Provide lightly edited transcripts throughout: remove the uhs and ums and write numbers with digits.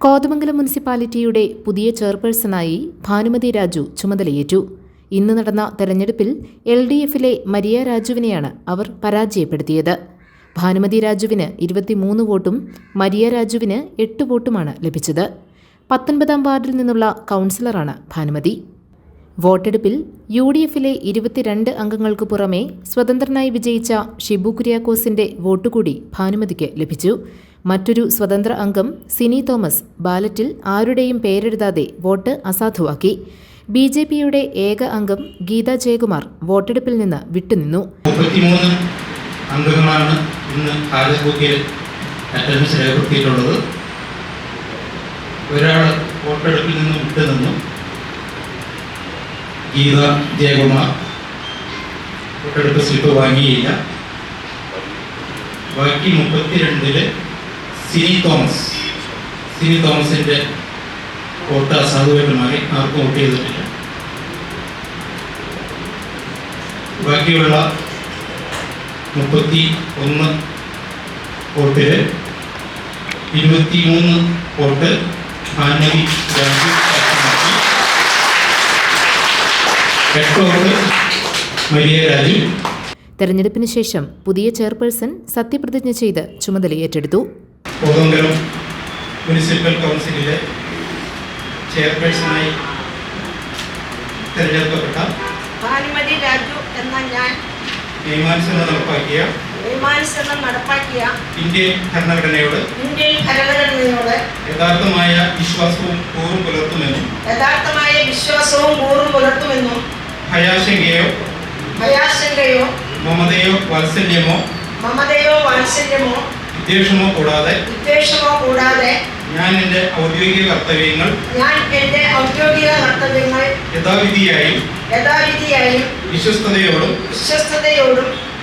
കോതമംഗലം മുനിസിപ്പാലിറ്റിയുടെ പുതിയ ചെയർപേഴ്സണായി ഭാനുമതി രാജു ചുമതലയേറ്റു. ഇന്ന് നടന്ന തെരഞ്ഞെടുപ്പിൽ LDFിലെ മരിയ രാജുവിനെയാണ് അവർ പരാജയപ്പെടുത്തിയത്. ഭാനുമതി രാജുവിന് 23 വോട്ടും മരിയ രാജുവിന് 8 വോട്ടുമാണ് ലഭിച്ചത്. 19ാം വാർഡിൽ നിന്നുള്ള കൗൺസിലറാണ് ഭാനുമതി. വോട്ടെടുപ്പിൽ UDFിലെ 22 അംഗങ്ങൾക്ക് പുറമെ സ്വതന്ത്രനായി വിജയിച്ച ഷിബു കുര്യാക്കോസിന്റെ വോട്ടുകൂടി ഭാനുമതിക്ക് ലഭിച്ചു. മറ്റൊരു സ്വതന്ത്ര അംഗം സിനി തോമസ് ബാലറ്റിൽ ആരുടെയും പേരെഴുതാതെ വോട്ട് അസാധുവാക്കി. BJPയുടെ ഏക അംഗം ഗീത ജയകുമാർ വോട്ടെടുപ്പിൽ നിന്ന് വിട്ടുനിന്നു. 33 അംഗങ്ങളാണ് ഇന്ന് ഹാജർ ബുക്കിൽ അറ്റൻഡൻസ് രേഖപ്പെടുത്തിയിട്ടുള്ളത്. ഒരാൾ വോട്ടെടുപ്പിൽ നിന്ന് വിട്ടുനിന്നു. ഗീത ജയകുമാർ വോട്ടെടുപ്പ് സ്ലിപ്പ് വാങ്ങിയില്ല. ബാക്കി 32-ല് സിനി തോമസിന്റെ വോട്ട് അസാധുവായിട്ട് മാറി. ആർക്കും വോട്ട് ചെയ്തിട്ടില്ല. ബാക്കിയുള്ള 31 വോട്ടില് 23 vote Bhanumathi Raju, 8 vote Maria Raju. തെരഞ്ഞെടുപ്പിന് ശേഷം പുതിയ ചെയർപേഴ്സൺ സത്യപ്രതിജ്ഞ ചെയ്ത് ചുമതലയേറ്റെടുത്തു. കോതമംഗലം മുനിസിപ്പൽ കൗൺസിലിലെ ചെയർപേഴ്സണായി തെരഞ്ഞെടുക്കപ്പെട്ട ഭാനുമതി രാജു എന്ന ഞാൻ നിയമാനുസരണം നടപ്പാക്കിയ ഇന്ത്യൻ ഭരണഘടനയോട് യഥാർത്ഥമായ വിശ്വാസവും കൂറും പുലർത്തുമെന്നും ഭയാശങ്കയോ മമതയോ വാത്സല്യമോ വിദ്വേഷമോ കൂടാതെ ഞാൻ എൻ്റെ ഔദ്യോഗിക കർത്തവ്യങ്ങൾ യഥാവിധിയായും വിശ്വസ്തയോടും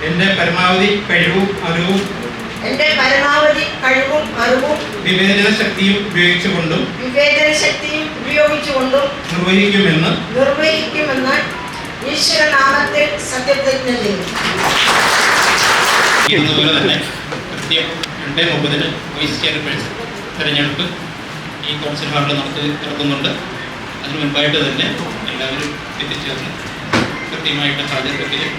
എൻ്റെ പരമാവധി കഴിവും അറിവും വിവേചന ശക്തിയും ഉപയോഗിച്ചുകൊണ്ടും നിർവഹിക്കുമെന്ന് ഈശ്വരനാമത്തിൽ സത്യപ്രതിജ്ഞ ചെയ്യുന്നു. അതുപോലെ തന്നെ കൃത്യം 2:30 വൈസ് ചെയർപേഴ്സൺ തെരഞ്ഞെടുപ്പ് ഈ കൗൺസിൽ ഹാളിൽ നടത്തുന്നുണ്ട്. അതിന് മുൻപായിട്ട് തന്നെ എല്ലാവരും എത്തിച്ചേർന്ന് കൃത്യമായിട്ട് ഹാജർ വെക്കലും